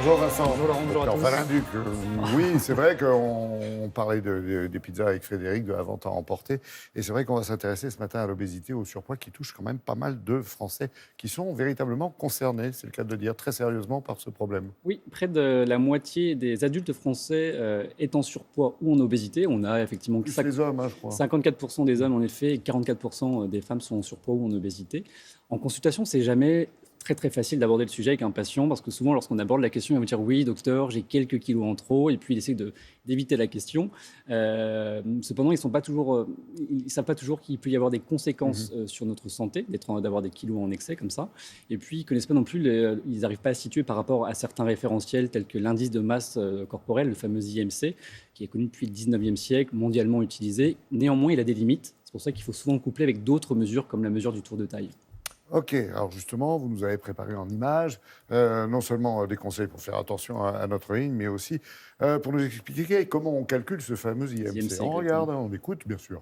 Bonjour Vincent. Bonjour Laurent, bonjour à tous. Valenduc, oui, c'est vrai qu'on parlait des pizzas avec Frédéric, de la vente à emporter. Et c'est vrai qu'on va s'intéresser ce matin à l'obésité, au surpoids qui touche quand même pas mal de Français qui sont véritablement concernés, c'est le cas de le dire, très sérieusement par ce problème. Oui, près de la moitié des adultes français est en surpoids ou en obésité. On a effectivement Plus les hommes, je crois. 54% des hommes en effet et 44% des femmes sont en surpoids ou en obésité. En consultation, c'est jamais très facile d'aborder le sujet avec un patient parce que souvent lorsqu'on aborde la question, il va vous dire oui docteur, j'ai quelques kilos en trop et puis il essaie d'éviter la question. Cependant, ils savent pas toujours qu'il peut y avoir des conséquences sur notre santé d'avoir des kilos en excès comme ça. Et puis ils connaissent pas non plus, ils n'arrivent pas à se situer par rapport à certains référentiels tels que l'indice de masse corporelle, le fameux IMC, qui est connu depuis le 19e siècle, mondialement utilisé. Néanmoins, il a des limites. C'est pour ça qu'il faut souvent le coupler avec d'autres mesures comme la mesure du tour de taille. Ok, alors justement, vous nous avez préparé en images, non seulement des conseils pour faire attention à notre ligne, mais aussi pour nous expliquer comment on calcule ce fameux IMC. On regarde, on écoute, bien sûr.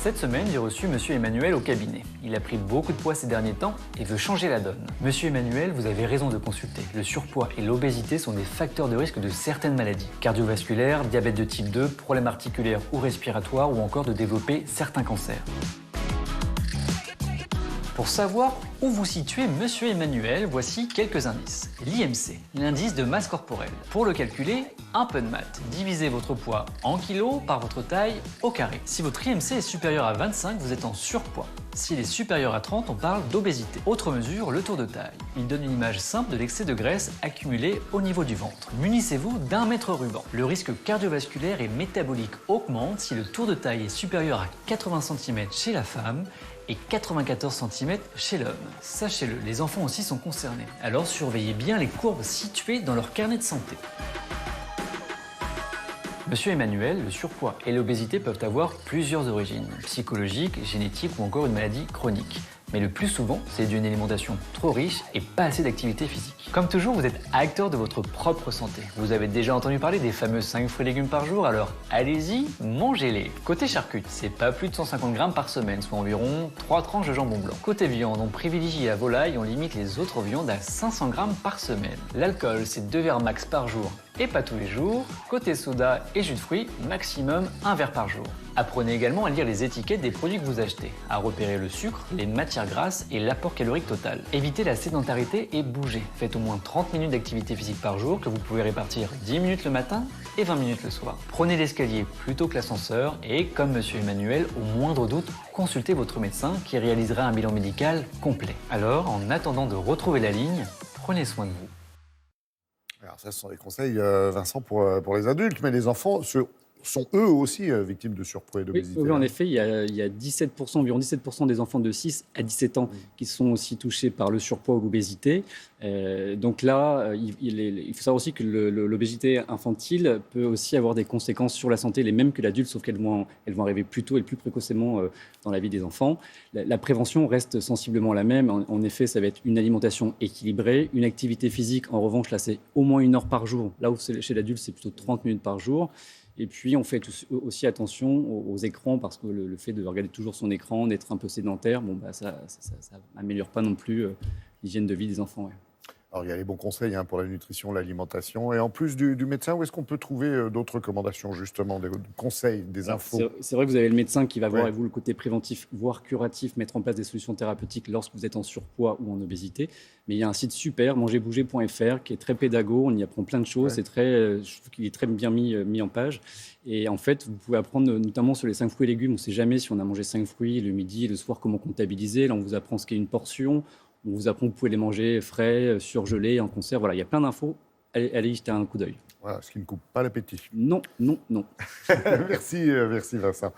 Cette semaine, j'ai reçu Monsieur Emmanuel au cabinet. Il a pris beaucoup de poids ces derniers temps et veut changer la donne. Monsieur Emmanuel, vous avez raison de consulter. Le surpoids et l'obésité sont des facteurs de risque de certaines maladies. Cardiovasculaires, diabète de type 2, problèmes articulaires ou respiratoires ou encore de développer certains cancers. Pour savoir où vous situez Monsieur Emmanuel, voici quelques indices. L'IMC, l'indice de masse corporelle. Pour le calculer, un peu de maths. Divisez votre poids en kilos par votre taille au carré. Si votre IMC est supérieur à 25, vous êtes en surpoids. S'il est supérieur à 30, on parle d'obésité. Autre mesure, le tour de taille. Il donne une image simple de l'excès de graisse accumulé au niveau du ventre. Munissez-vous d'un mètre ruban. Le risque cardiovasculaire et métabolique augmente si le tour de taille est supérieur à 80 cm chez la femme et 94 cm chez l'homme. Sachez-le, les enfants aussi sont concernés. Alors surveillez bien les courbes situées dans leur carnet de santé. Monsieur Emmanuel, le surpoids et l'obésité peuvent avoir plusieurs origines, psychologiques, génétiques ou encore une maladie chronique. Mais le plus souvent, c'est dû à une alimentation trop riche et pas assez d'activité physique. Comme toujours, vous êtes acteur de votre propre santé. Vous avez déjà entendu parler des fameux 5 fruits et légumes par jour, alors allez-y, mangez-les. Côté charcuterie, c'est pas plus de 150 grammes par semaine, soit environ 3 tranches de jambon blanc. Côté viande, on privilégie la volaille, on limite les autres viandes à 500 grammes par semaine. L'alcool, c'est 2 verres max par jour et pas tous les jours. Côté soda et jus de fruits, maximum 1 verre par jour. Apprenez également à lire les étiquettes des produits que vous achetez, à repérer le sucre, les matières grasses et l'apport calorique total. Évitez la sédentarité et bougez. Faites au moins 30 minutes d'activité physique par jour que vous pouvez répartir 10 minutes le matin et 20 minutes le soir. Prenez l'escalier plutôt que l'ascenseur et, comme Monsieur Emmanuel, au moindre doute, consultez votre médecin qui réalisera un bilan médical complet. Alors, en attendant de retrouver la ligne, prenez soin de vous. Alors ça, ce sont des conseils, Vincent, pour les adultes, mais les enfants sont eux aussi victimes de surpoids et d'obésité. Oui, en effet, il y a 17%, environ 17% des enfants de 6 à 17 ans qui sont aussi touchés par le surpoids ou l'obésité. Donc là, il faut savoir aussi que l'obésité infantile peut aussi avoir des conséquences sur la santé, les mêmes que l'adulte, sauf qu'elles vont arriver plus tôt et plus précocement dans la vie des enfants. La prévention reste sensiblement la même. En effet, ça va être une alimentation équilibrée, une activité physique. En revanche, là, c'est au moins 1 heure par jour. Là où chez l'adulte, c'est plutôt 30 minutes par jour. Et puis, on fait aussi attention aux écrans parce que le fait de regarder toujours son écran, d'être un peu sédentaire, ça n'améliore pas non plus l'hygiène de vie des enfants. Ouais. Alors, il y a les bons conseils pour la nutrition, l'alimentation. Et en plus du médecin, où est-ce qu'on peut trouver d'autres recommandations, justement, des conseils, des infos ? C'est vrai que vous avez le médecin qui va voir avec vous le côté préventif, voire curatif, mettre en place des solutions thérapeutiques lorsque vous êtes en surpoids ou en obésité. Mais il y a un site super, mangerbouger.fr, qui est très pédago. On y apprend plein de choses. Je trouve qu'il est très bien mis en page. Et en fait, vous pouvez apprendre notamment sur les 5 fruits et légumes. On ne sait jamais si on a mangé 5 fruits le midi et le soir, comment comptabiliser. Là, on vous apprend ce qu'est une portion. On vous apprend que vous pouvez les manger frais, surgelés, en conserve. Voilà, il y a plein d'infos. Allez y jeter un coup d'œil. Voilà, ce qui ne coupe pas l'appétit. Non. Merci Vincent.